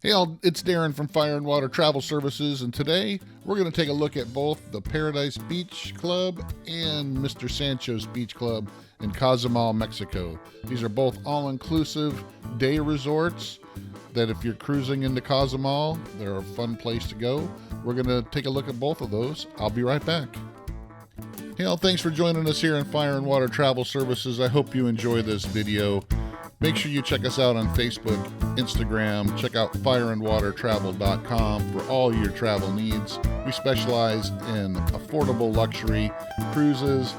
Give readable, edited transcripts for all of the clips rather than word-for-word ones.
Hey all, it's Darren from Fire and Water Travel Services, and today we're going to take a look at both the Paradise Beach Club and Mr. Sancho's Beach Club in Cozumel, Mexico. These are both all-inclusive day resorts that if you're cruising into Cozumel, they're a fun place to go. We're going to take a look at both of those. I'll be right back. Hey all, thanks for joining us here on Fire and Water Travel Services. I hope you enjoy this video. Make sure you check us out on Facebook, Instagram. Check out fireandwatertravel.com for all your travel needs. We specialize in affordable luxury, cruises,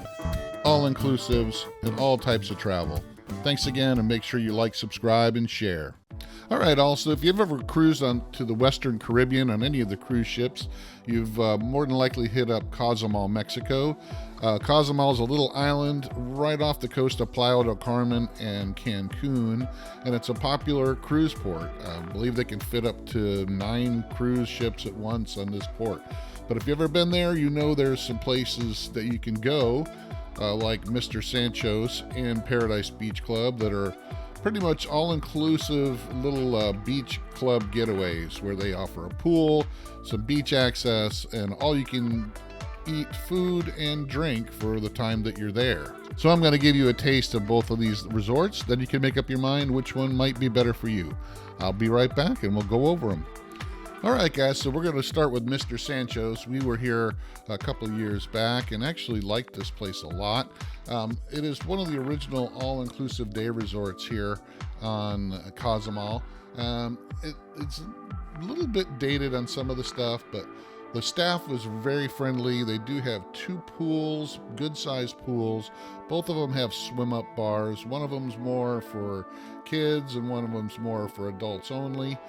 all-inclusives, and all types of travel. Thanks again, and make sure you like, subscribe, and share. All right, also, if you've ever cruised to the Western Caribbean on any of the cruise ships, you've more than likely hit up Cozumel, Mexico. Cozumel is a little island right off the coast of Playa del Carmen and Cancun, and it's a popular cruise port. I believe they can fit up to 9 cruise ships at once on this port. But if you've ever been there, you know there's some places that you can go, like Mr. Sancho's and Paradise Beach Club, that are pretty much all-inclusive little beach club getaways where they offer a pool, some beach access, and all you can eat food and drink for the time that you're there. So I'm going to give you a taste of both of these resorts, then you can make up your mind which one might be better for you. I'll be right back and we'll go over them. All right, guys, so we're going to start with Mr. Sancho's. We were here a couple of years back and actually liked this place a lot. It is one of the original all-inclusive day resorts here on Cozumel. It's a little bit dated on some of the stuff, but the staff was very friendly. They do have 2 pools, good-sized pools. Both of them have swim-up bars. One of them's more for kids and one of them's more for adults only.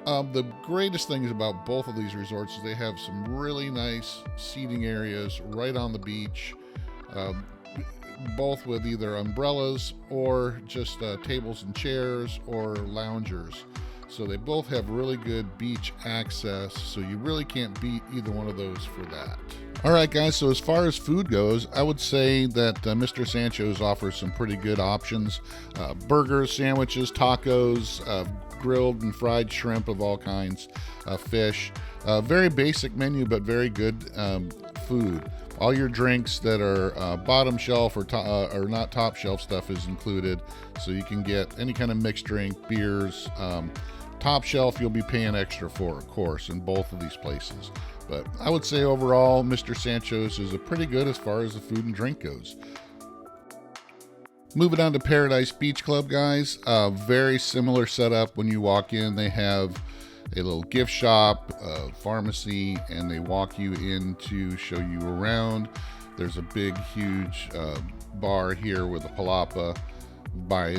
The greatest things about both of these resorts is they have some really nice seating areas right on the beach, both with either umbrellas or just tables and chairs or loungers. So they both have really good beach access, so you really can't beat either one of those for that. All right, guys, so as far as food goes, I would say that Mr. Sancho's offers some pretty good options. Burgers, sandwiches, tacos, grilled and fried shrimp of all kinds, fish. Very basic menu, but very good food. All your drinks that are bottom shelf or not top shelf stuff is included, so you can get any kind of mixed drink, beers. Top shelf you'll be paying extra for, of course, in both of these places. But I would say overall, Mr. Sancho's is pretty good as far as the food and drink goes. Moving on to Paradise Beach Club, guys. Very similar setup. When you walk in, they have a little gift shop, pharmacy, and they walk you in to show you around. There's a big, huge bar here with a palapa by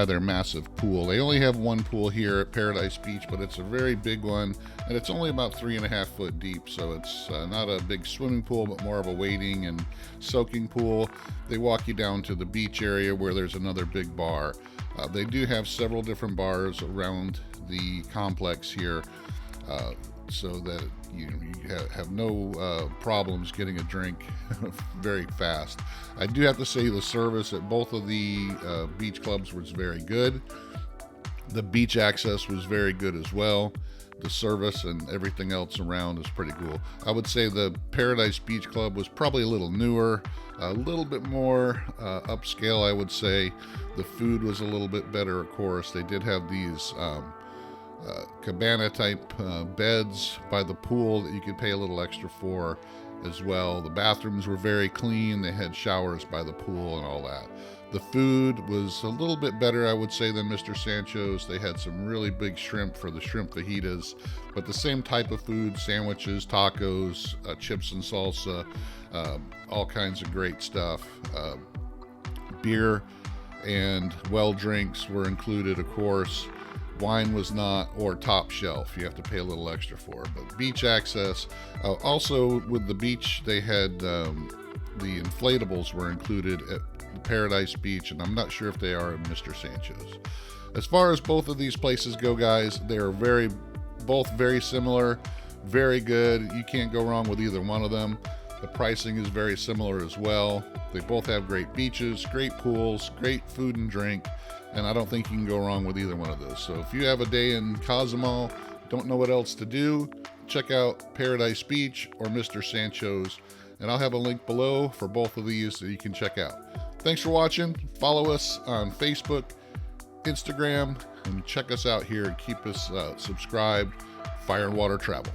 their massive pool. They only have one pool here at Paradise Beach, but it's a very big one, and it's only about 3.5 foot deep, so it's not a big swimming pool, but more of a wading and soaking pool. They walk you down to the beach area where there's another big bar. They do have several different bars around the complex here, so that you have no problems getting a drink very fast. I do have to say the service at both of the beach clubs was very good. The beach access was very good as well. The service and everything else around is pretty cool. I would say the Paradise Beach Club was probably a little newer, a little bit more upscale, I would say. The food was a little bit better, of course. They did have these cabana type beds by the pool that you could pay a little extra for as well. The bathrooms were very clean. They had showers by the pool and all that. The food was a little bit better, I would say, than Mr. Sancho's. They had some really big shrimp for the shrimp fajitas, but the same type of food: sandwiches, tacos, chips and salsa, all kinds of great stuff. Beer and well drinks were included, of course. Wine was not, or top shelf. You have to pay a little extra for it. But beach access. Also, with the beach, they had the inflatables were included at the Paradise Beach, and I'm not sure if they are in Mr. Sancho's. As far as both of these places go, guys, they are both very similar, very good. You can't go wrong with either one of them. The pricing is very similar as well. They both have great beaches, great pools, great food and drink. and I don't think you can go wrong with either one of those. So if you have a day in Cozumel, don't know what else to do, check out Paradise Beach or Mr. Sancho's, and I'll have a link below for both of these that you can check out. Thanks for watching. Follow us on Facebook, Instagram, and check us out here and keep us subscribed. Fire and Water Travel.